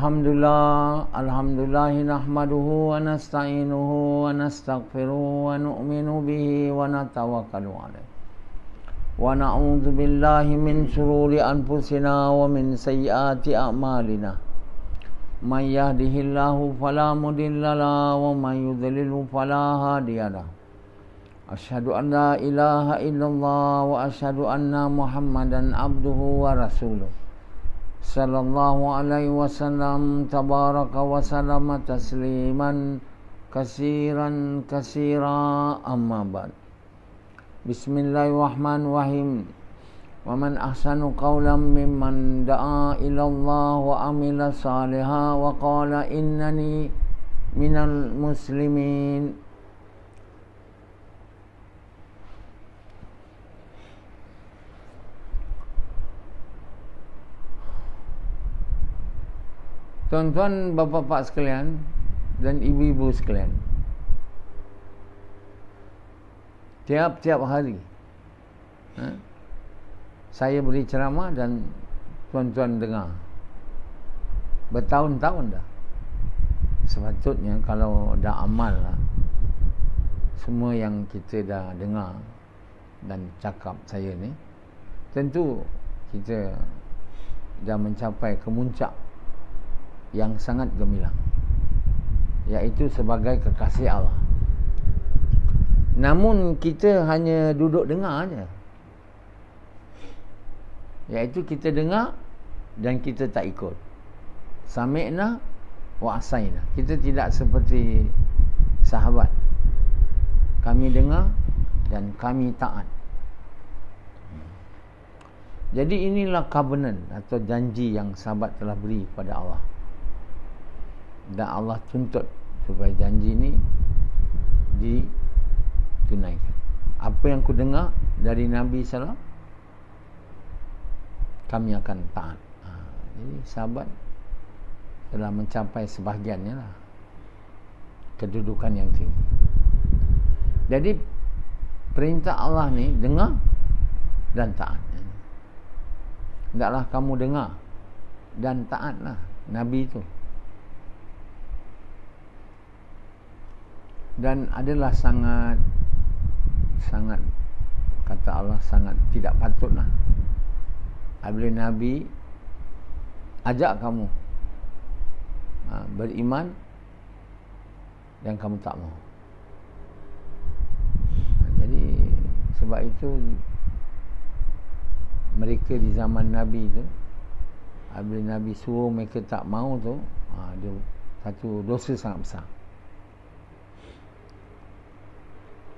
Alhamdulillahi nahmaduhu wa nasta'inuhu wa nastaghfiruhu wa nu'minu bihi wa natawakkalu alaih. Wa na'udzu billahi min shururi anfusina wa min sayyiati a'malina. May yahdihillahu fala mudilla lahu wa may yudlilhu fala hadiya lahu. Asyhadu an la ilaha illallah wa asyhadu anna Muhammadan abduhu wa rasuluh. Sallallahu alaihi wasallam tabaraka wa sallama tasliman kasiran kasira amma ba'd. Bismillahirrahmanirrahim. Wa man ahsanu qawlan mimman da'a ila Allah wa amila salihan wa qala innani minal muslimin. Tuan-tuan, bapa-bapa sekalian dan ibu-ibu sekalian, tiap-tiap hari saya beri ceramah dan tuan-tuan dengar bertahun-tahun dah. Sepatutnya kalau dah amal lah semua yang kita dah dengar dan cakap saya ni, tentu kita dah mencapai kemuncak yang sangat gemilang, iaitu sebagai kekasih Allah. Namun kita hanya duduk dengar aja, iaitu kita dengar dan kita tak ikut. Sami'na wa asaina. Kita tidak seperti sahabat. Kami dengar dan kami taat. Jadi inilah covenant atau janji yang sahabat telah beri pada Allah. Dan Allah tuntut supaya janji ini ditunaikan. Apa yang ku dengar dari Nabi SAW, kami akan taat. Jadi sahabat telah mencapai sebahagiannya lah kedudukan yang tinggi. Jadi perintah Allah ni dengar dan taat. Hendaklah kamu dengar dan taatlah Nabi itu. Dan adalah sangat kata Allah sangat tidak patutlah apabila Nabi ajak kamu beriman dan kamu tak mau. Jadi sebab itu mereka di zaman Nabi tu, apabila Nabi suruh mereka tak mau tu, dia satu dosa sangat besar.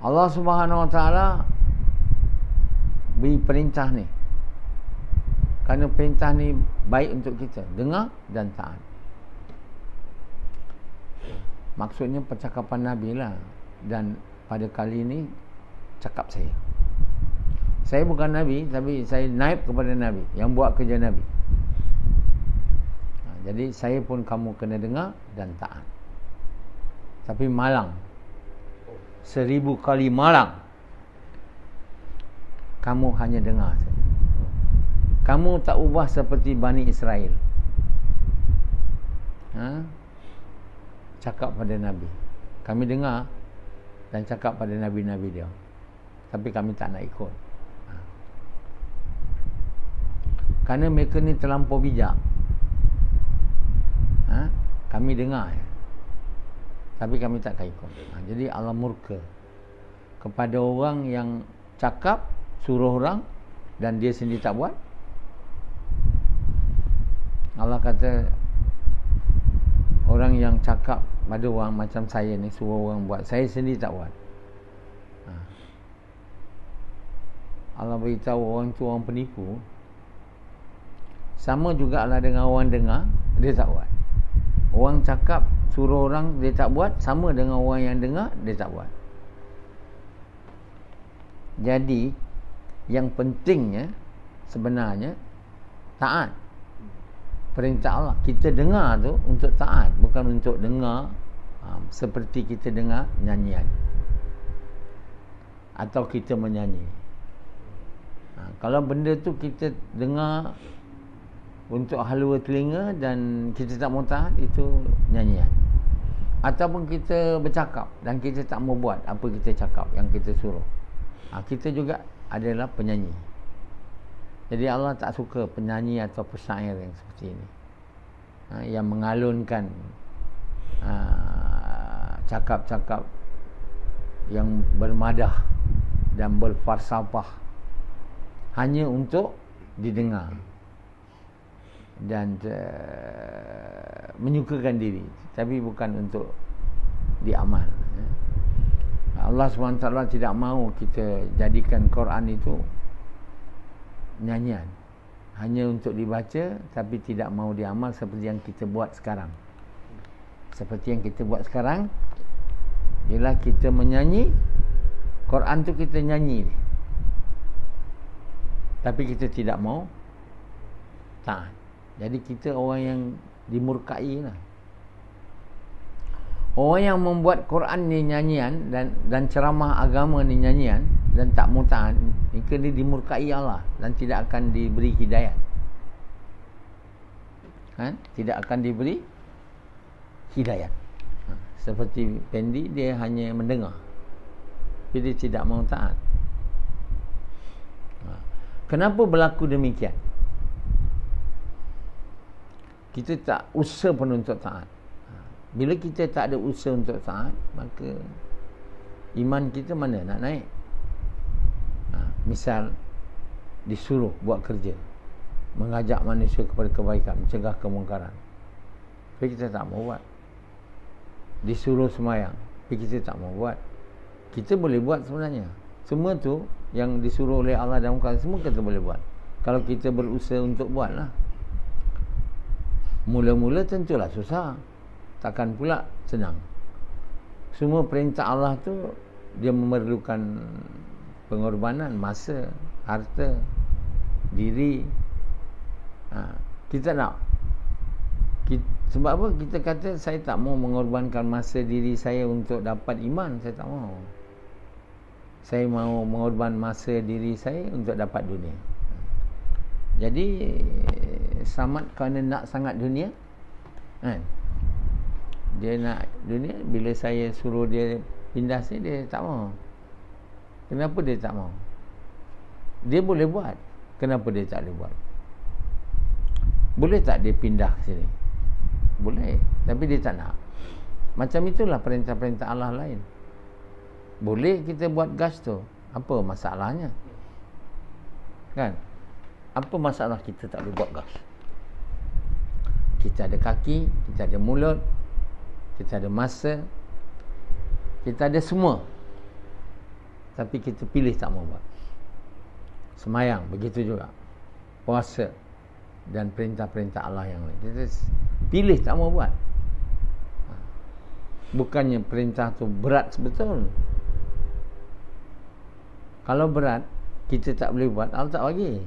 Allah Subhanahu Wa Taala beri perintah ni kerana perintah ni baik untuk kita, dengar dan taat. Maksudnya percakapan Nabi lah. Dan pada kali ini cakap saya bukan Nabi, tapi saya naib kepada Nabi yang buat kerja Nabi. Jadi saya pun kamu kena dengar dan taat. Tapi malang, 1000 kali malang, kamu hanya dengar saja. Kamu tak ubah seperti Bani Israel. Cakap pada Nabi, kami dengar dan cakap pada Nabi-Nabi dia, tapi kami tak nak ikut. Kerana mereka ni terlampau bijak. Kami dengar, tapi kami tak akan ikut. Jadi Allah murka kepada orang yang cakap, suruh orang dan dia sendiri tak buat. Allah kata, orang yang cakap pada orang macam saya ni, suruh orang buat, saya sendiri tak buat. Allah beritahu orang tu orang penipu. Sama jugalah dengan orang dengar, dia tak buat. Orang cakap, suruh orang, dia tak buat, sama dengan orang yang dengar, dia tak buat. Jadi yang pentingnya sebenarnya taat perintah Allah. Kita dengar tu untuk taat, bukan untuk dengar seperti kita dengar nyanyian atau kita menyanyi. Kalau benda tu kita dengar untuk halwa telinga dan kita tak mau tahan, itu nyanyian. Ataupun kita bercakap dan kita tak mau buat apa kita cakap yang kita suruh, kita juga adalah penyanyi. Jadi Allah tak suka penyanyi atau pesyair yang seperti ini, yang mengalunkan cakap-cakap yang bermadah dan berfalsafah hanya untuk didengar dan menyukakan diri, tapi bukan untuk diamal. Allah SWT tidak mahu kita jadikan Quran itu nyanyian, hanya untuk dibaca tapi tidak mahu diamal seperti yang kita buat sekarang. Seperti yang kita buat sekarang ialah kita menyanyi Quran tu, kita nyanyi tapi kita tidak mau taat. Jadi kita orang yang dimurkai lah. Orang yang membuat Quran ni nyanyian dan ceramah agama ni nyanyian dan tak mau taat, maka dia dimurkai Allah dan tidak akan diberi hidayat. Tidak akan diberi hidayat. Seperti Pendi, dia hanya mendengar tapi dia tidak mau taat. Kenapa berlaku demikian? Kita tak usaha pun untuk taat. Bila kita tak ada usaha untuk taat, maka iman kita mana nak naik? Misal disuruh buat kerja, mengajak manusia kepada kebaikan, mencegah kemungkaran, tapi kita tak mau buat. Disuruh sembahyang, tapi kita tak mau buat. Kita boleh buat sebenarnya. Semua tu yang disuruh oleh Allah dan Quran, semua kita boleh buat kalau kita berusaha untuk buatlah. Mula-mula tentulah susah, takkan pula senang. Semua perintah Allah tu dia memerlukan pengorbanan masa, harta, diri. Kita nak sebab apa kita kata saya tak mau mengorbankan masa diri saya untuk dapat iman? Saya tak mau. Saya mau mengorbankan masa diri saya untuk dapat dunia. Jadi Samad kerana nak sangat dunia, dia nak dunia. Bila saya suruh dia pindah sini, dia tak mau. Kenapa dia tak mau? Dia boleh buat, kenapa dia tak boleh buat? Boleh tak dia pindah ke sini? Boleh, tapi dia tak nak. Macam itulah perintah-perintah Allah lain. Boleh kita buat gas tu, apa masalahnya? Kan? Apa masalah kita tak boleh buat gas? Kita ada kaki, kita ada mulut, kita ada masa, kita ada semua, tapi kita pilih tak mau buat. Semayang begitu juga, puasa dan perintah-perintah Allah yang lain, kita pilih tak mau buat. Bukannya perintah tu berat sebetul. Kalau berat kita tak boleh buat, Allah tak bagi.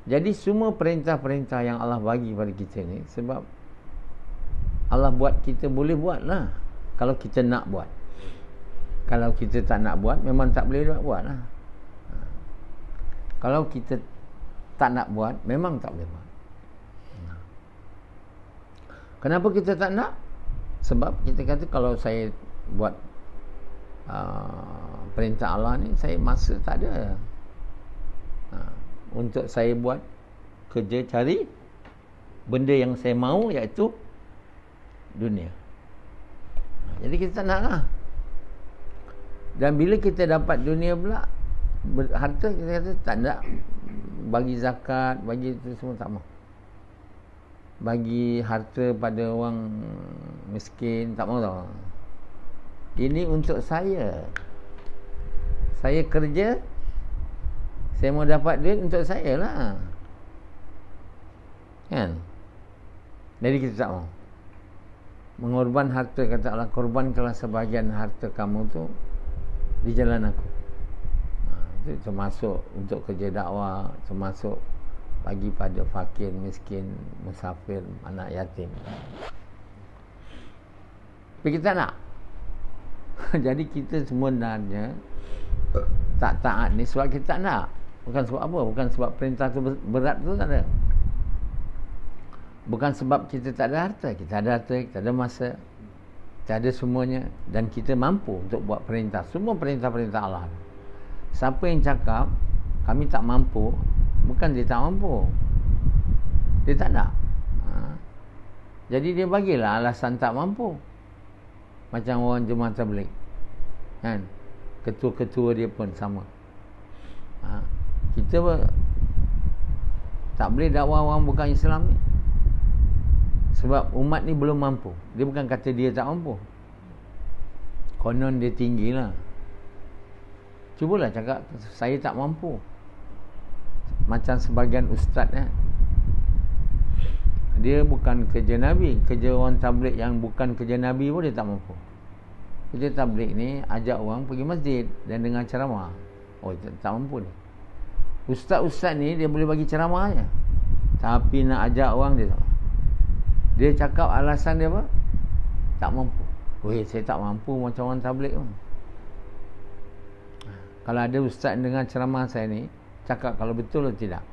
Jadi semua perintah-perintah yang Allah bagi pada kita ni, sebab Allah buat kita boleh buat lah kalau kita nak buat. Kalau kita tak nak buat, memang tak boleh buat lah. Kalau kita tak nak buat, memang tak boleh buat. Kenapa kita tak nak? Sebab kita kata kalau saya buat perintah Allah ni, saya masa tak ada untuk saya buat kerja cari benda yang saya mahu, iaitu dunia. Jadi kita tak nak lah. Dan bila kita dapat dunia pula, harta, kita kata tak nak bagi zakat, bagi itu semua tak mahu. Bagi harta pada orang miskin, tak mahu tahu. Ini untuk saya. Saya kerja, saya mau dapat duit untuk saya lah. Kan? Jadi kita tak mahu. Mengorban harta, kata Allah, korbankanlah sebahagian harta kamu tu di jalan aku. Itu termasuk untuk kerja dakwah, termasuk bagi pada fakir, miskin, musafir, anak yatim. Tapi kita nak. Jadi kita sebenarnya tak taat ni sebab kita tak nak. Bukan sebab apa, bukan sebab perintah tu berat tu, tak ada. Bukan sebab kita tak ada harta. Kita ada harta, kita ada masa, kita ada semuanya. Dan kita mampu untuk buat perintah. Semua perintah-perintah Allah. Siapa yang cakap kami tak mampu, bukan dia tak mampu, dia tak nak. Jadi dia bagilah alasan tak mampu. Macam orang jemaah tabligh, kan, ketua-ketua dia pun sama. Kita tak boleh dakwa orang bukan Islam ni, sebab umat ni belum mampu. Dia bukan kata dia tak mampu, konon dia tinggilah. Cubalah cakap saya tak mampu. Macam sebagian ustaz, dia bukan kerja Nabi. Kerja orang tabligh yang bukan kerja Nabi pun dia tak mampu. Kerja tabligh ni ajak orang pergi masjid dan dengar ceramah. Oh, tak mampu ni. Ustaz-ustaz ni dia boleh bagi ceramah je, tapi nak ajak orang dia tak. Dia cakap alasan dia apa? Tak mampu. Weh, saya tak mampu macam orang tabligh pun. Kalau ada ustaz dengar ceramah saya ni, cakap kalau betul atau tidak.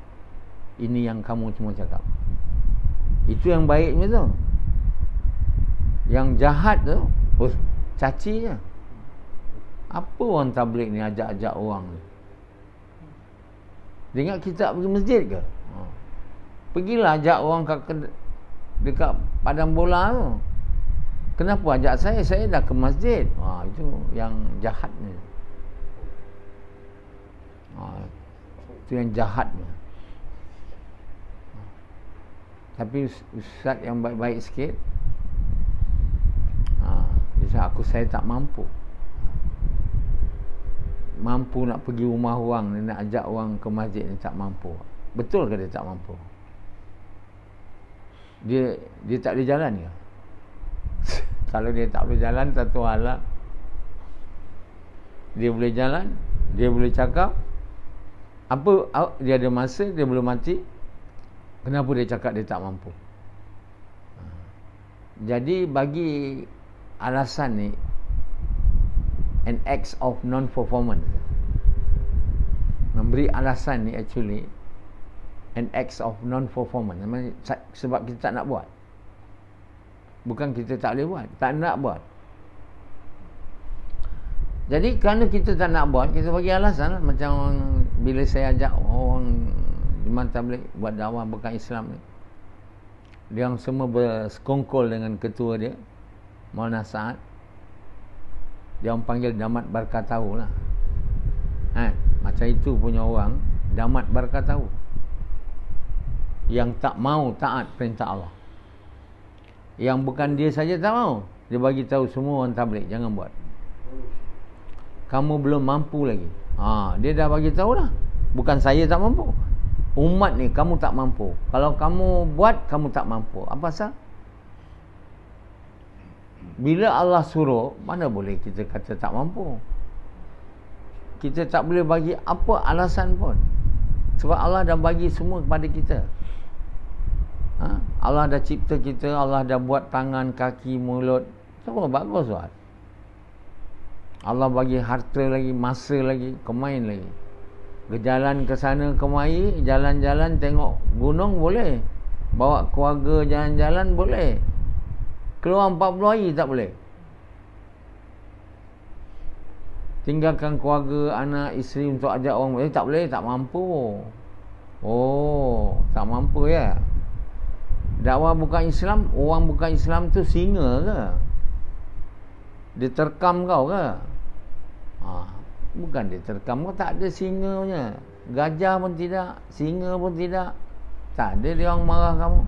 Ini yang kamu semua cakap. Itu yang baiknya tu. Yang jahat tu, caci je. Apa orang tabligh ni ajak-ajak orang ni? Dia ingat kita pergi masjid ke? Pergilah ajak orang dekat padang bola tu. Kenapa ajak saya? Saya dah ke masjid. Itu yang jahatnya. Itu yang jahatnya. Tapi ustaz yang baik-baik sikit, dia cakap, saya tak mampu. Mampu nak pergi rumah orang, nak ajak orang ke masjid ni tak mampu. Betul ke dia tak mampu? Dia tak boleh jalan ke? Kalau dia tak boleh jalan, satu hal lah. Dia boleh jalan, dia boleh cakap. Apa dia ada masa, dia belum mati. Kenapa dia cakap dia tak mampu? Jadi bagi alasan ni an act of non-performance. Memberi alasan ni actually an act of non-performance. Sebab kita tak nak buat. Bukan kita tak boleh buat, tak nak buat. Jadi kerana kita tak nak buat, kita bagi alasan lah. Macam bila saya ajak orang jemaah tabligh buat dakwah bukan Islam ni, dia orang semua bersekongkol dengan ketua dia, Maulana Sa'ad. Dia orang panggil Damat Barkatahu lah. Macam itu punya orang, Damat Barkatahu, yang tak mau taat perintah Allah. Yang bukan dia saja tak mau, dia bagi tahu semua orang tabligh jangan buat. Kamu belum mampu lagi. Dia dah bagi tahu dah. Bukan saya tak mampu, umat ni kamu tak mampu. Kalau kamu buat, kamu tak mampu. Apa pasal? Bila Allah suruh, mana boleh kita kata tak mampu? Kita tak boleh bagi apa alasan pun. Sebab Allah dah bagi semua kepada kita. Allah dah cipta kita, Allah dah buat tangan, kaki, mulut. Semua bagus buat. Allah bagi harta lagi, masa lagi, kemain lagi. Berjalan ke sana kemari, jalan-jalan tengok gunung boleh. Bawa keluarga jalan-jalan boleh. Keluar 40 hari tak boleh. Tinggalkan keluarga, anak, isteri untuk ajak orang boleh. Tak boleh, tak mampu. Tak mampu ya. Dakwah bukan Islam, orang bukan Islam tu singa ke? Dia terkam kau ke? Bukan dia terkam kau, tak ada singa punya. Gajah pun tidak, singa pun tidak. Tak ada dia orang marah kamu.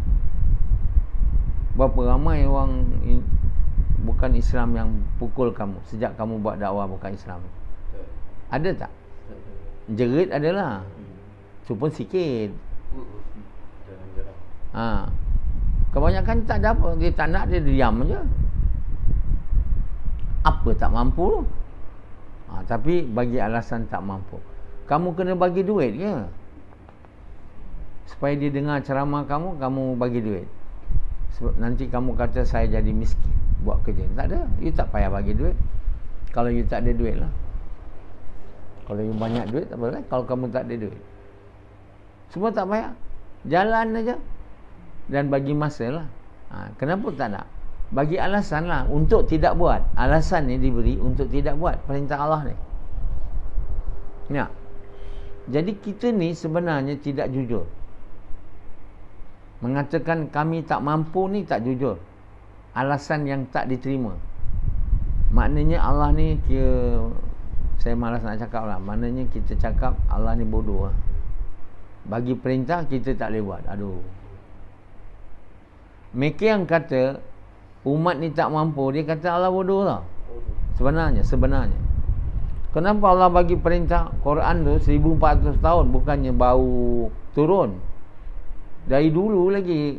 Berapa ramai orang bukan Islam yang pukul kamu sejak kamu buat dakwah bukan Islam? Ada tak? Jerit adalah. Tu pun sikit. Kebanyakan tak ada apa. Dia tak nak, dia diam je. Apa tak mampu tu? Tapi bagi alasan tak mampu. Kamu kena bagi duit ke? Supaya dia dengar ceramah kamu, kamu bagi duit. Sebab nanti kamu kata saya jadi miskin buat kerja. Tak ada. You tak payah bagi duit. Kalau you tak ada duit lah. Kalau you banyak duit tak apa. Kalau kamu tak ada duit, semua tak payah. Jalan aja. dan bagi masa lah. Kenapa tak nak? Bagi alasan lah untuk tidak buat. Alasan ni diberi untuk tidak buat perintah Allah ni. Ya. Jadi kita ni sebenarnya tidak jujur. Mengatakan kami tak mampu ni tak jujur. Alasan yang tak diterima. Maknanya Allah ni kira, saya malas nak cakap lah, maknanya kita cakap Allah ni bodoh lah. Bagi perintah kita tak boleh buat. Aduh. Mereka yang kata umat ni tak mampu, dia kata Allah bodoh lah. Sebenarnya kenapa Allah bagi perintah? Quran tu 1400 tahun bukannya baru turun. Dari dulu lagi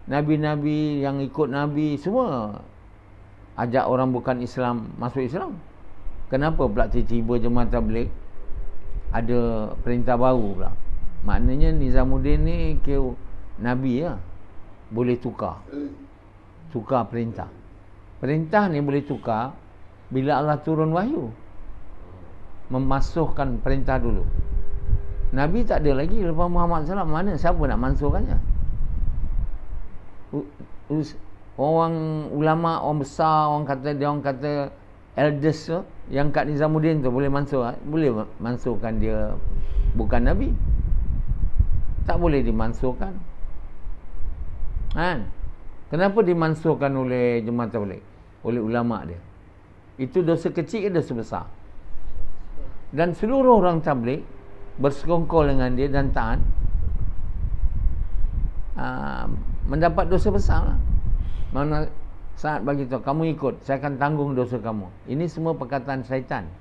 nabi-nabi yang ikut nabi semua ajak orang bukan Islam masuk Islam. Kenapa pula tiba-tiba Jemaah Tabligh ada perintah baru pula? Maknanya Nizamuddin ni kira nabi lah. Boleh tukar perintah. Perintah ni boleh tukar bila Allah turun wahyu, memasukkan perintah dulu. Nabi tak ada lagi lepas Muhammad SAW. Mana siapa nak mansuhkannya? Orang ulama, orang besar, orang kata elders tu, yang kat Nizamuddin tu boleh mansuhkan dia bukan Nabi. Tak boleh dimansuhkan. Kan? Kenapa dimansuhkan oleh Jemaah Tabligh? Oleh ulama dia. Itu dosa kecil ke dosa besar? Dan seluruh orang tabligh bersekongkol dengan dia dan taat, mendapat dosa besar lah. Mana saat bagi tahu kamu ikut, saya akan tanggung dosa kamu. Ini semua perkataan syaitan.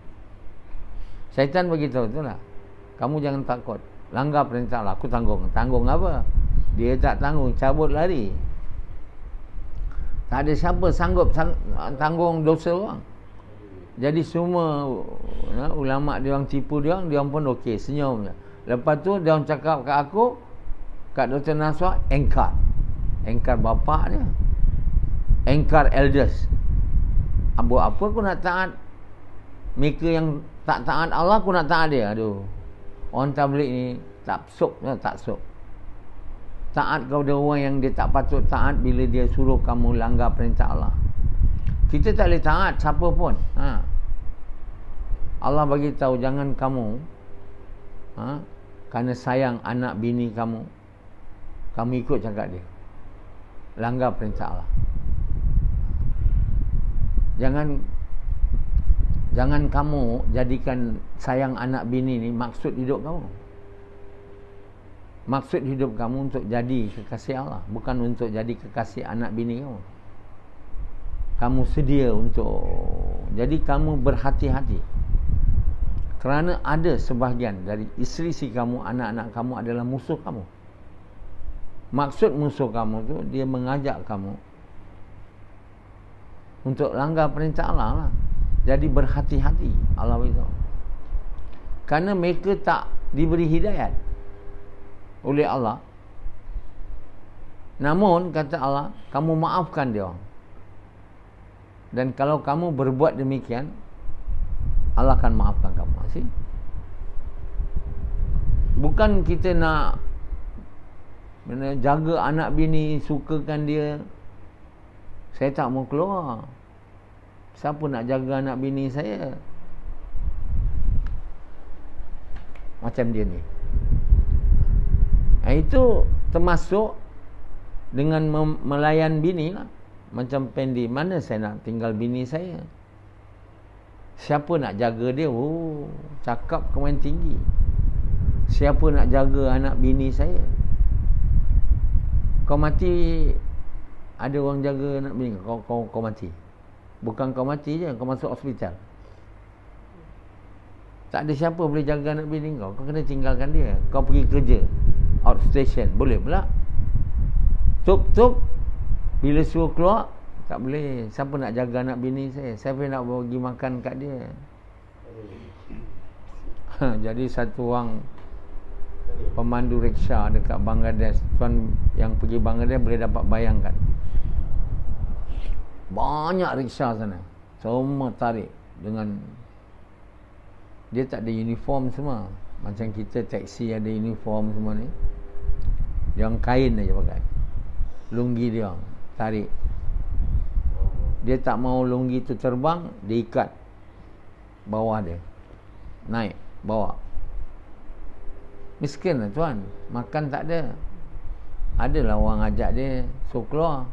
Syaitan bagi tahu itulah. Kamu jangan takut. Langgar perintah Allah, aku tanggung. Tanggung apa? Dia tak tanggung, cabut lari. Tak ada siapa sanggup tanggung dosa orang. Jadi semua ulama dia orang tipu dia orang pun okey, senyum je. Lepas tu dia orang cakap kat aku, kat Dr. Naswar, engkar bapak dia. Engkar elders. Apa aku nak taat mereka yang tak taat Allah, aku nak taat dia. Aduh. Orang tabligh ni tak sok. Taat kepada orang yang dia tak patut taat bila dia suruh kamu langgar perintah Allah. Kita tak boleh taat siapa pun. Allah bagi tahu jangan kamu kerana sayang anak bini kamu ikut cakap dia. Langgar perintah Allah. Jangan kamu jadikan sayang anak bini ni maksud hidup kamu. Maksud hidup kamu untuk jadi kekasih Allah, bukan untuk jadi kekasih anak bini kamu. Kamu sedia untuk, jadi kamu berhati-hati. Kerana ada sebahagian dari isteri kamu, anak-anak kamu adalah musuh kamu. Maksud musuh kamu tu, dia mengajak kamu untuk langgar perintah Allah lah. Jadi berhati-hati. Allah beritahu. Kerana mereka tak diberi hidayat oleh Allah. Namun kata Allah, kamu maafkan dia orang. Dan kalau kamu berbuat demikian, Allah akan maafkan kamu. See? Bukan kita nak jaga anak bini, sukakan dia. Saya tak mau keluar. Siapa nak jaga anak bini saya? Macam dia ni. Itu termasuk dengan melayan bini lah. Macam Pendi, mana saya nak tinggal bini saya? Siapa nak jaga dia? Cakap kemain tinggi. Siapa nak jaga anak bini saya? Kau mati, ada orang jaga anak bini kau mati. Bukan kau mati je, kau masuk hospital. Tak ada siapa boleh jaga anak bini kau. Kau kena tinggalkan dia. Kau pergi kerja outstation, boleh pula. Tup bila suruh keluar, tak boleh. Siapa nak jaga anak bini saya? Siapa nak bagi makan kat dia? Jadi satu orang pemandu riksha dekat Bangladesh, tuan yang pergi Bangladesh boleh dapat bayangkan. Banyak riksha sana, semua tarik dengan, dia tak ada uniform semua. Macam kita taksi ada uniform semua ni, dia orang kain aja pakai. lunggi dia, tarik. Dia tak mau lunggi tu terbang, dia ikat bawah dia, naik, bawa. Miskin lah tuan, makan tak ada. Adalah orang ajak dia, so keluar.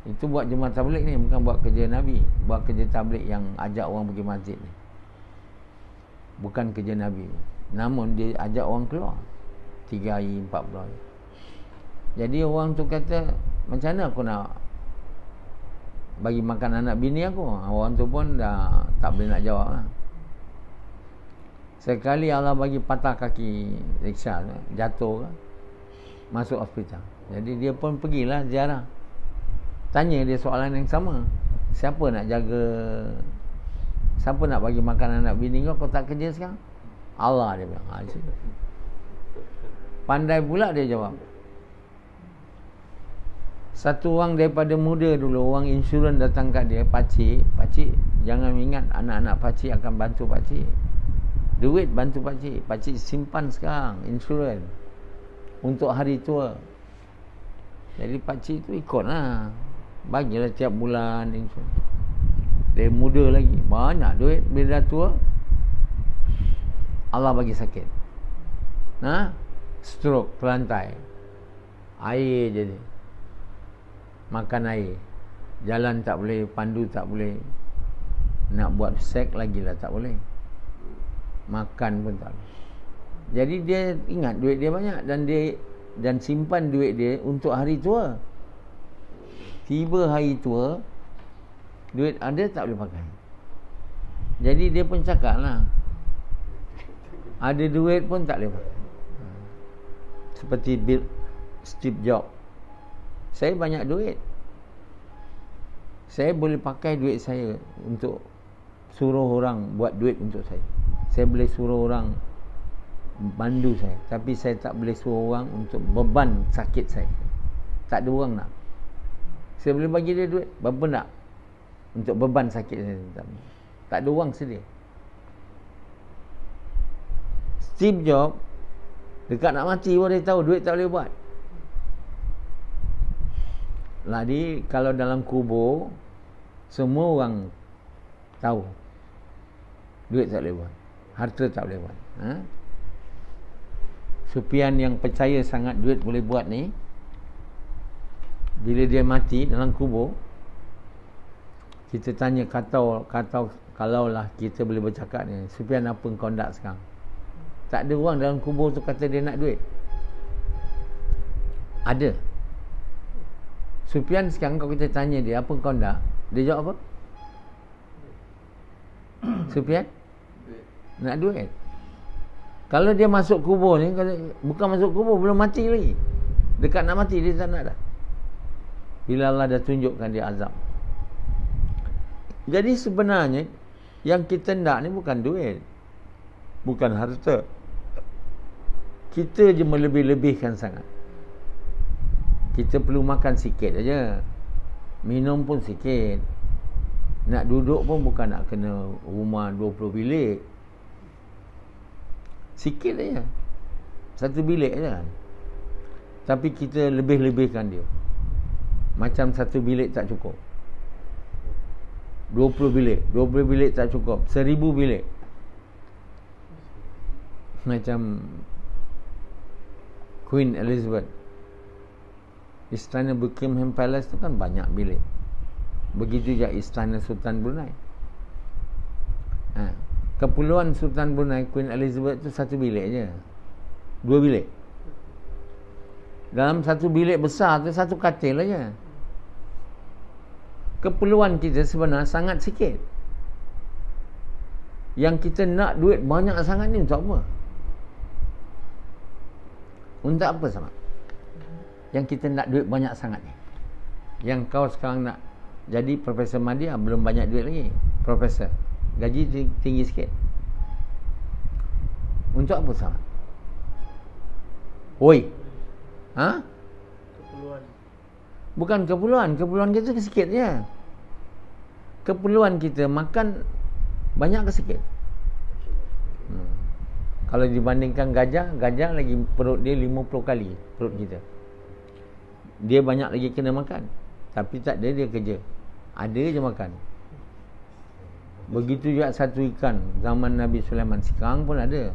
Itu buat jemaah tabligh ni, bukan buat kerja Nabi. Buat kerja tabligh yang ajak orang pergi masjid ni, bukan kerja Nabi. Namun dia ajak orang keluar 3 hari, 40 hari. Jadi orang tu kata, macam mana aku nak bagi makan anak bini aku? Orang tu pun dah tak boleh nak jawab lah. Sekali Allah bagi patah kaki Riksa, jatuh, masuk hospital. Jadi dia pun pergilah ziarah. Tanya dia soalan yang sama, siapa nak jaga, siapa nak bagi makan anak bini kau tak kerja sekarang? Allah, dia bilang. Pandai pula dia jawab. Satu orang daripada muda dulu, orang insurans datang kat dia, pakcik, jangan ingat anak-anak pakcik akan bantu pakcik. Duit bantu pakcik, pakcik simpan sekarang insurans untuk hari tua. Jadi pakcik tu ikutlah, bagilah tiap bulan insurans. Dia muda lagi, banyak duit. Bila dah tua, Allah bagi sakit, stroke, kelantai, air jadi, makan air, jalan tak boleh, pandu tak boleh, nak buat seks lagi lah tak boleh, makan pun tak boleh. Jadi dia ingat duit dia banyak, dan simpan duit dia untuk hari tua. Tiba hari tua, duit ada tak boleh pakai. Jadi dia pun cakap lah, ada duit pun tak boleh pakai. Seperti Steve Jobs, saya banyak duit, saya boleh pakai duit saya untuk suruh orang buat duit untuk saya. Saya boleh suruh orang bantu saya, tapi saya tak boleh suruh orang untuk beban sakit saya. Tak ada orang nak. Saya boleh bagi dia duit berapa nak untuk beban sakit saya, tak ada orang sedia. Steve Jobs dekat nak mati pun dia tahu duit tak boleh buat. Jadi kalau dalam kubur, semua orang tahu duit tak boleh buat, harta tak boleh buat. Sufyan yang percaya sangat duit boleh buat ni, bila dia mati dalam kubur, kita tanya, kalaulah kita boleh bercakap ni, Sufyan apa kau nak sekarang? Tak ada orang dalam kubur tu kata dia nak duit. Ada. Sufyan sekarang kalau kita tanya dia, apa kau nak? Dia jawab apa? Sufyan? Nak duit. Kalau dia masuk kubur ni, bukan masuk kubur, belum mati lagi, dekat nak mati, dia tak nak dah. Bila Allah dah tunjukkan dia azab. Jadi sebenarnya yang kita nak ni bukan duit, bukan harta. Kita je melebih-lebihkan sangat. Kita perlu makan sikit aja, minum pun sikit, nak duduk pun bukan nak kena rumah 20 bilik, sikit aja, 1 bilik aja. Tapi kita lebih-lebihkan dia. Macam 1 bilik tak cukup, 20 bilik tak cukup, 1000 bilik. Macam Queen Elizabeth, Istana Buckingham Palace tu kan banyak bilik. Begitu juga Istana Sultan Brunei. Kepulauan Sultan Brunei, Queen Elizabeth tu 1 bilik je, 2 bilik. Dalam 1 bilik besar tu 1 katil aja. Keperluan kita sebenarnya sangat sikit. Yang kita nak duit banyak sangat ni untuk apa? Untuk apa sangat? Yang kita nak duit banyak sangat ni. Yang kau sekarang nak jadi Profesor Madya, belum banyak duit lagi. Profesor, gaji tinggi sikit. Untuk apa sangat? Oi, keperluan. Bukan keperluan kita sikit je. Keperluan kita makan banyak ke sikit? Kalau dibandingkan gajah lagi perut dia 50 kali perut kita. dia banyak lagi kena makan. Tapi tak ada dia kerja. Ada je makan. Begitu juga satu ikan zaman Nabi Sulaiman. Sekarang pun ada.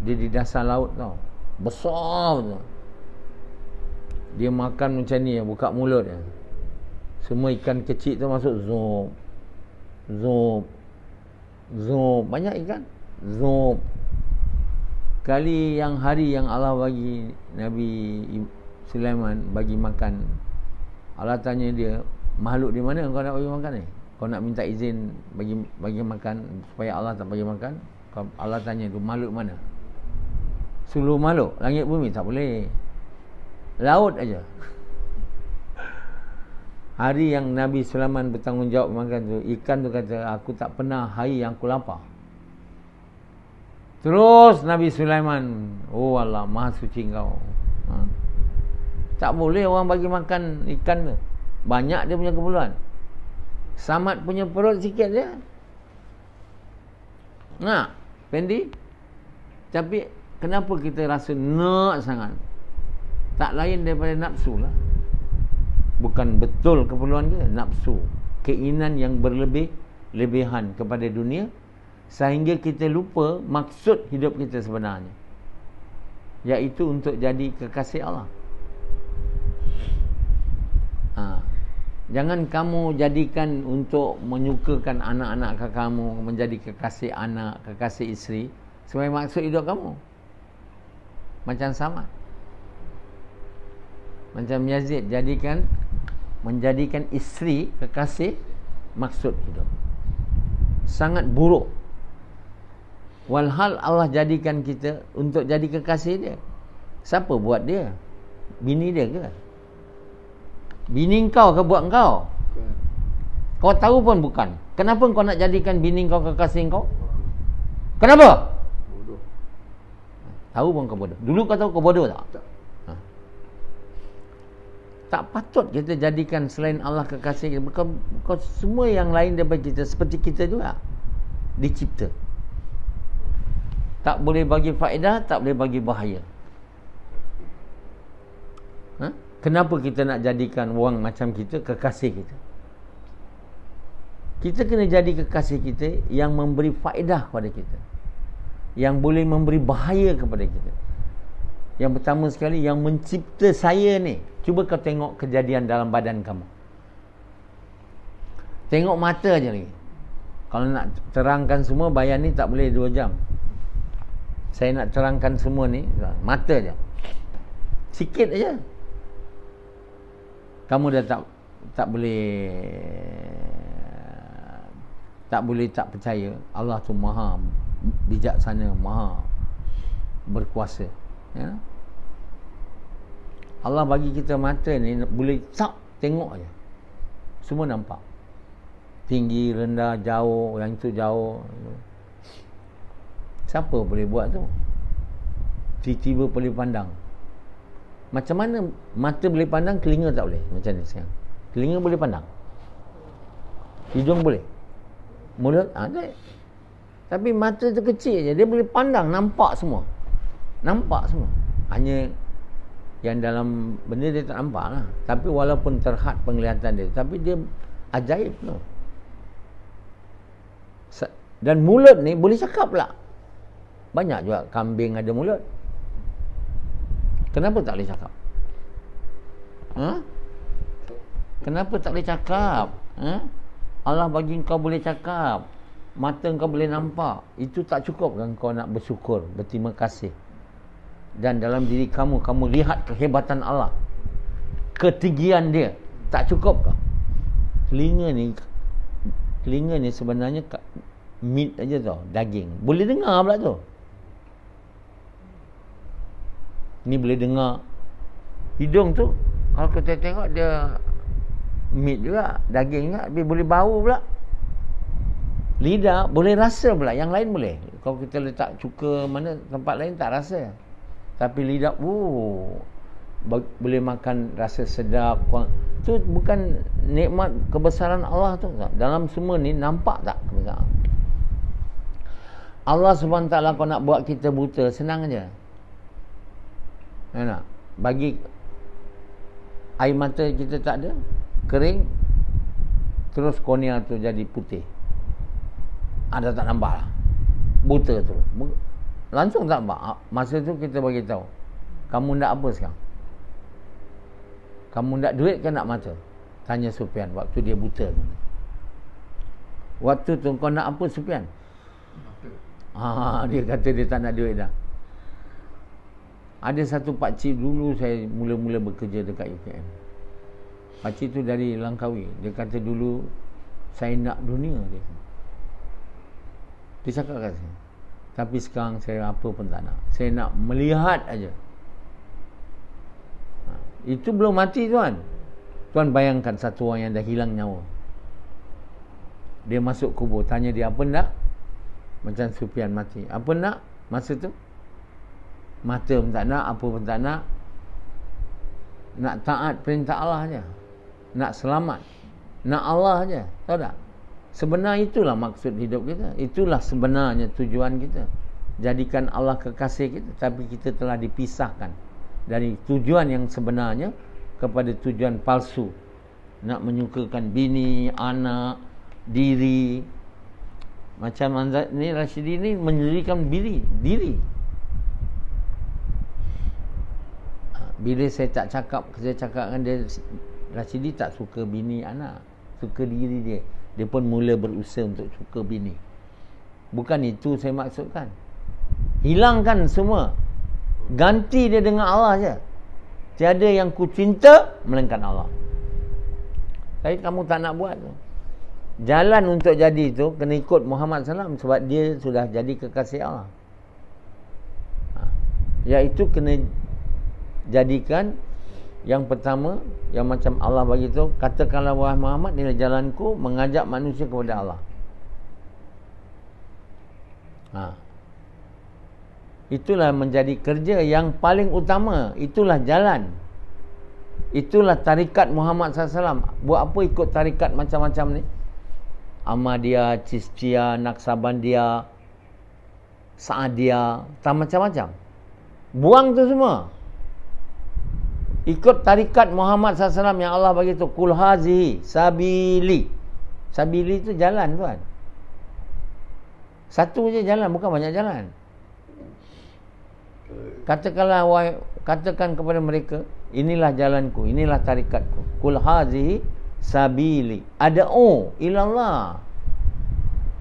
Dia di dasar laut tau. Besar tu. Dia makan macam ni, buka mulut dia. Semua ikan kecil tu masuk. Zop. Zop. Zop. Banyak ikan. Zop. Kali yang hari yang Allah bagi Nabi Sulaiman bagi makan, Allah tanya dia, makhluk di mana kau nak bagi makan ni? Kau nak minta izin bagi makan supaya Allah tak bagi makan? Allah tanya tu, makhluk mana? Seluruh makhluk, langit bumi tak boleh. Laut aja. Hari yang Nabi Sulaiman bertanggungjawab makan tu, ikan tu kata, aku tak pernah hari yang aku lapar. Terus Nabi Sulaiman, oh Allah, maha suci kau. Tak boleh orang bagi makan ikan tu. Banyak dia punya keperluan. Samad punya perut sikit je. Nah, Fendi. Tapi kenapa kita rasa nak sangat? Tak lain daripada nafsu lah. Bukan betul keperluan dia, nafsu. Keinginan yang berlebihan kepada dunia, sehingga kita lupa maksud hidup kita sebenarnya, iaitu untuk jadi kekasih Allah. Jangan kamu jadikan untuk menyukakan anak-anak kamu, menjadi kekasih anak, kekasih isteri sebagai maksud hidup kamu. Macam sama, macam Yazid menjadikan isteri kekasih maksud hidup. Sangat buruk. Walhal Allah jadikan kita untuk jadi kekasih dia. Siapa buat dia? Bini dia ke? Bini kau ke buat kau? Kau tahu pun bukan. Kenapa kau nak jadikan bini kau kekasih kau? Kenapa? Bodoh. Tahu pun kau bodoh. Dulu kau tahu kau bodoh tak? Tak patut kita jadikan selain Allah kekasih kita. Bukan semua yang lain daripada kita, seperti kita juga dicipta. Tak boleh bagi faedah, tak boleh bagi bahaya. Kenapa kita nak jadikan orang macam kita kekasih kita? Kita kena jadi kekasih kita yang memberi faedah kepada kita, yang boleh memberi bahaya kepada kita. Yang pertama sekali, yang mencipta saya ni. Cuba kau tengok kejadian dalam badan kamu. Tengok mata je lagi. Kalau nak terangkan semua, bayar ni tak boleh 2 jam. Saya nak terangkan semua ni, mata je. Sikit aja. Kamu dah tak boleh tak percaya Allah tu maha bijaksana, maha berkuasa. Ya? Allah bagi kita mata ni boleh tengok aja. Semua nampak. Tinggi, rendah, jauh, yang itu jauh. Siapa boleh buat tu? Tiba-tiba boleh pandang. Macam mana mata boleh pandang, telinga tak boleh? Macam ni sekarang. Telinga boleh pandang. Hidung boleh. Mulut ada. Tapi mata tu kecil je. Dia boleh pandang, nampak semua. Nampak semua. Hanya yang dalam benda dia tak nampak lah. Tapi walaupun terhad penglihatan dia, tapi dia ajaib tu. Dan mulut ni boleh cakap pula. Banyak juga kambing ada mulut. Kenapa tak boleh cakap? Kenapa tak boleh cakap? Allah bagi kau boleh cakap, mata kau boleh nampak. Itu tak cukup kan kau nak bersyukur, berterima kasih? Dan dalam diri kamu lihat kehebatan Allah, ketinggian dia. Tak cukup kau? Telinga ni sebenarnya meat aja tau, daging. Boleh dengar pula tu. Ni boleh dengar. Hidung tu kalau kita tengok dia meat juga, daging juga, tapi boleh bau pula. Lidah boleh rasa pula, yang lain boleh. Kalau kita letak cuka mana tempat lain tak rasa. Tapi lidah boleh makan, rasa sedap. Tu bukan nikmat kebesaran Allah tu. Dalam semua ni nampak tak kebesaran Allah Subhanahu Wa Taala? Kau nak buat kita buta, senang aja. Nak bagi Air mata kita tak ada, kering, terus kornea tu jadi putih. Ada tak nampak lah, buta tu. Langsung tak nampak. Masa tu kita bagi tahu, kamu nak apa sekarang? Kamu nak duit ke nak mata? Tanya Sufyan waktu dia buta tu. Waktu tu kau nak apa, Sufyan? Dia kata dia tak nak duit dah. Ada satu pakcik dulu saya mula-mula bekerja dekat UKM. Pakcik tu dari Langkawi. Dia kata dulu saya nak dunia dia. Dia cakap kat saya. Tapi sekarang saya apa pun tak nak. Saya nak melihat aja. Itu belum mati tuan. Tuan bayangkan satu orang yang dah hilang nyawa. Dia masuk kubur, tanya dia apa nak? Macam Sufyan mati. Apa nak masa tu? Mata pun tak nak, apa pun tak nak. Nak taat perintah Allah aja. Nak selamat. Nak Allah aja. Tahu tak? Sebenarnya itulah maksud hidup kita. Itulah sebenarnya tujuan kita. Jadikan Allah kekasih kita. Tapi kita telah dipisahkan dari tujuan yang sebenarnya kepada tujuan palsu. Nak menyukakan bini, anak, diri. Macam ni Rashidi ni mendirikan diri. Bila saya tak cakap, saya cakapkan dia, Rashidi tak suka bini, anak, suka diri dia. Dia pun mula berusaha untuk suka bini. Bukan itu saya maksudkan. Hilangkan semua. Ganti dia dengan Allah je. Tiada yang ku cinta melainkan Allah. Tapi kamu tak nak buat tu. Jalan untuk jadi tu kena ikut Muhammad SAW, sebab dia sudah jadi kekasih Allah. Iaitu kena jadikan yang pertama, yang macam Allah bagi tu, katakanlah wahai Muhammad, inilah jalanku, mengajak manusia kepada Allah. Itulah menjadi kerja yang paling utama. Itulah jalan. Itulah tarikat Muhammad SAW. Buat apa ikut tarikat macam-macam ni? Ahmadiyah, Chistiyah, Naqsabandiyah, Sa'adiyah, tak macam-macam. Buang tu semua. Ikut tarikat Muhammad SAW yang Allah bagi tu. Qul hazihi sabili. Sabili tu jalan tuan. Satu je jalan, bukan banyak jalan. Katakan kepada mereka, inilah jalanku, inilah tarikatku. Qul hazihi sabili ad'u ilallah.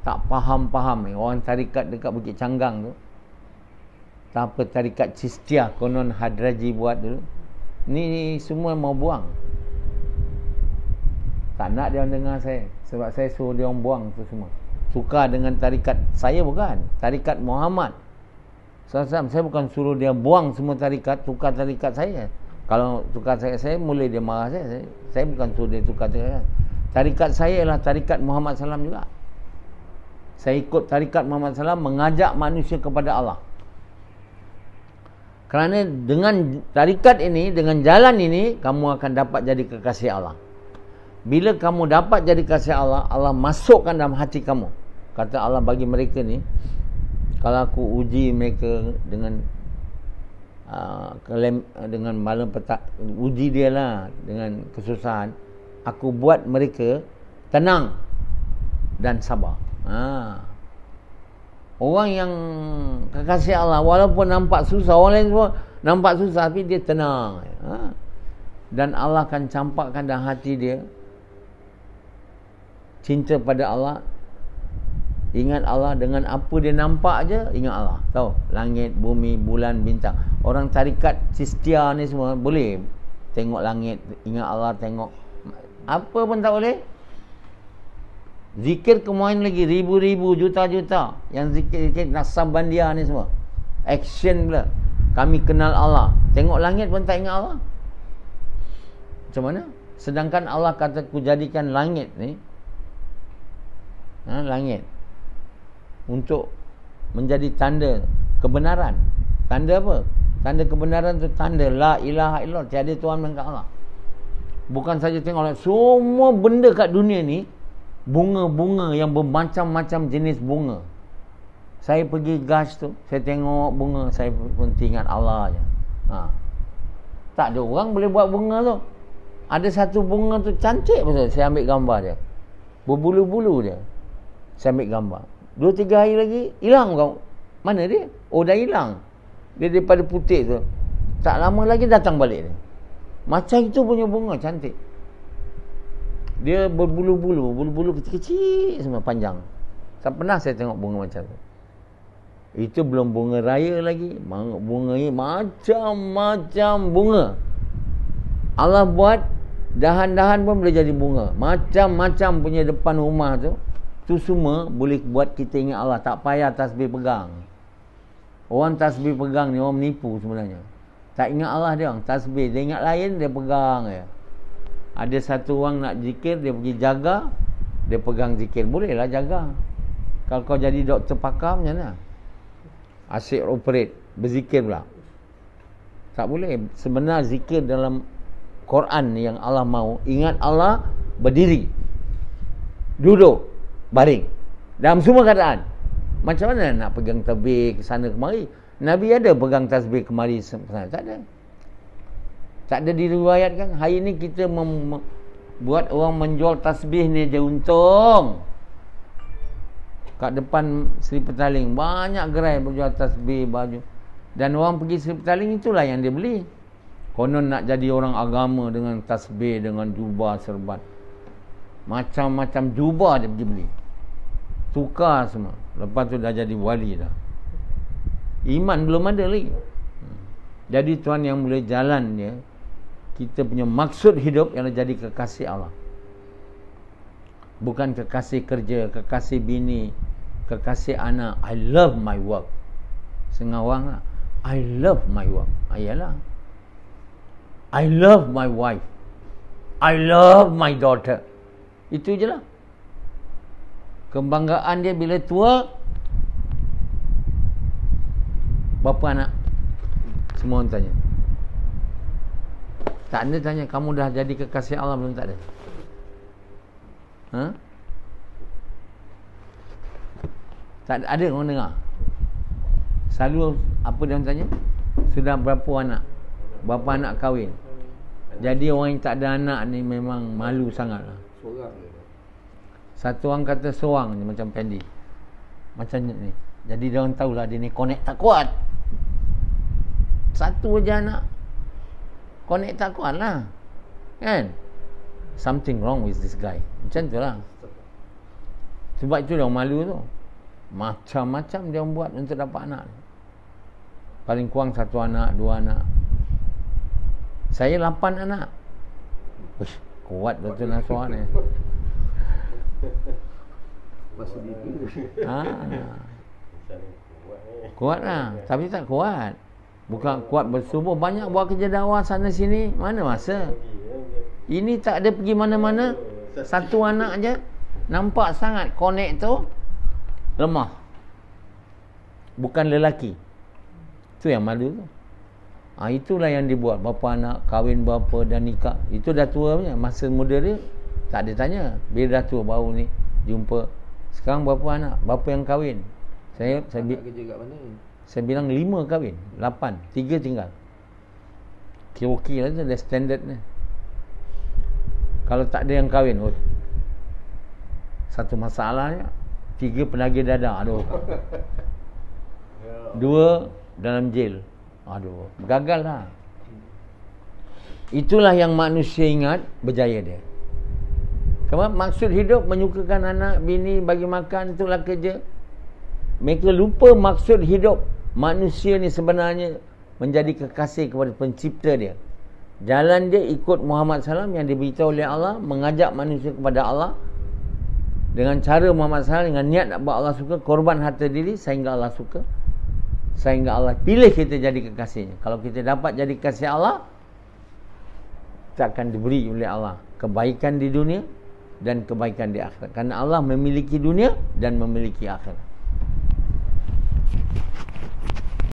Tak faham orang tarikat dekat Bukit Canggang tu. Tak apa tarikat Chistiyah konon Hadraji buat dulu. Ni semua mau buang. Tak nak dia orang dengar saya, sebab saya suruh dia orang buang tu semua. Tukar dengan tarikat saya, bukan tarikat Muhammad SAW. Saya bukan suruh dia buang semua tarikat, tukar tarikat saya. Kalau tukar saya mula dia marah saya. Saya bukan suruh dia tukar tarikat. Tarikat saya ialah tarikat Muhammad SAW juga. Saya ikut tarikat Muhammad SAW, mengajak manusia kepada Allah. Kerana dengan tarikat ini, dengan jalan ini, kamu akan dapat jadi kekasih Allah. Bila kamu dapat jadi kekasih Allah, Allah masukkan dalam hati kamu. Kata Allah bagi mereka ni, kalau aku uji mereka dengan dengan malam petang, uji dia lah dengan kesusahan, aku buat mereka tenang dan sabar. Orang yang kekasih Allah, walaupun nampak susah, orang lain semua nampak susah, tapi dia tenang. Dan Allah akan campakkan dalam hati dia cinta pada Allah. Ingat Allah, dengan apa dia nampak je, ingat Allah. Tahu? Langit, bumi, bulan, bintang. Orang tarikat Chistiyah ni semua boleh tengok langit, ingat Allah, tengok apa pun tak boleh. Zikir kemudian lagi ribu-ribu, juta-juta. Yang zikir Naqsabandiyah ni semua action pula. Kami kenal Allah. Tengok langit pun tak ingat Allah. Macam mana? Sedangkan Allah kata ku jadikan langit ni, langit untuk menjadi tanda kebenaran. Tanda apa? Tanda kebenaran tu tanda la ilaha illallah, tiada Tuhan melainkan Allah. Bukan saja tengok semua benda kat dunia ni, bunga-bunga yang bermacam-macam jenis bunga. Saya pergi gas tu, saya tengok bunga, saya pun ingat Allah je. Tak ada orang boleh buat bunga tu. Ada satu bunga tu cantik betul. Saya ambil gambar dia. Berbulu-bulu dia. Saya ambil gambar. 2-3 hari lagi hilang kau. Mana dia? Oh, dah hilang. Dia daripada putih tu. Tak lama lagi datang balik dia. Macam itu punya bunga cantik. Dia berbulu-bulu. Bulu-bulu kecil-kecil semua panjang. Tak pernah saya tengok bunga macam tu. Itu belum bunga raya lagi. Bunga ni macam-macam bunga. Allah buat dahan-dahan pun boleh jadi bunga. Macam-macam punya depan rumah tu. Tu semua boleh buat kita ingat Allah. Tak payah tasbih pegang. Orang tasbih pegang ni orang menipu sebenarnya. Tak ingat Allah dia orang. Tasbih. Dia ingat lain, dia pegang je. Ada satu orang nak zikir, dia pergi jaga, dia pegang zikir. Bolehlah jaga. Kalau kau jadi doktor pakar macam mana? Asyik operate, berzikir pula. Tak boleh. Sebenar zikir dalam Quran yang Allah mahu, ingat Allah berdiri, duduk, baring, dalam semua keadaan. Macam mana nak pegang tasbih ke sana kemari? Nabi ada pegang tasbih kemari sana? Tak ada. Tak ada diriwayatkan. Hari ni kita buat orang menjual tasbih ni je untung. Kat depan Seri Petaling banyak gerai berjual tasbih, baju. Dan orang pergi Seri Petaling itulah yang dia beli. Konon nak jadi orang agama dengan tasbih, dengan jubah, serban. Macam-macam jubah dia pergi beli. Tukar semua. Lepas tu dah jadi wali dah. Iman belum ada lagi. Jadi tuan yang boleh jalan dia, kita punya maksud hidup ialah jadi kekasih Allah. Bukan kekasih kerja, kekasih bini, kekasih anak. I love my work. Setengah orang lah, I love my work. Ayalah, I love my wife, I love my daughter. Itu je lah. Kebanggaan dia bila tua, berapa anak? Semua orang tanya. Tak ada tanya, kamu dah jadi kekasih Allah belum? Tak ada. Ha? Tak ada orang dengar. Selalu apa dia orang tanya? Sudah berapa anak? Berapa anak kahwin? Jadi orang yang tak ada anak ni memang malu sangat lah. Satu orang kata seorang je macam Pendi. Macam ni. Jadi dia orang tahulah dia ni connect tak kuat. Satu je anak, connect tak kuat lah. Kan? Something wrong with this guy. Macam tu lah. Sebab itu dia orang malu tu. Macam-macam dia orang buat untuk dapat anak. Paling kurang 1 anak, 2 anak. Saya 8 anak. Uish, kuat betul Nasrah ni. Kuat lah. Tapi tak kuat. Bukan kuat bersubuh. Banyak buat kerja dakwah sana sini. Mana masa? Ini tak ada pergi mana-mana. 1 anak je. Nampak sangat connect tu lemah. Bukan lelaki. Itu yang malu tu. Itulah yang dibuat. Berapa anak, kahwin berapa dan nikah. Itu dah tua punya. Masa muda dia tak ada tanya. Bila dah tua baru ni jumpa. Sekarang berapa anak? Berapa yang kahwin? Saya kerja kat mana? Saya bilang 5 kahwin, 8, 3 tinggal. Okey lah tu, dah standard ni. Kalau tak ada yang kahwin, satu masalahnya, 3 penagih dadah, aduh. 2 dalam jail, aduh, gagal lah. Itulah yang manusia ingat berjaya dia. Kenapa? Maksud hidup menyukakan anak, bini, bagi makan, itulah kerja. Mereka lupa maksud hidup. Manusia ni sebenarnya menjadi kekasih kepada pencipta dia. Jalan dia ikut Muhammad SAW yang diberitahu oleh Allah, mengajak manusia kepada Allah dengan cara Muhammad SAW, dengan niat nak buat Allah suka, korban harta diri sehingga Allah suka, sehingga Allah pilih kita jadi kekasihnya. Kalau kita dapat jadi kekasih Allah, kita akan diberi oleh Allah kebaikan di dunia dan kebaikan di akhirat. Kerana Allah memiliki dunia dan memiliki akhirat.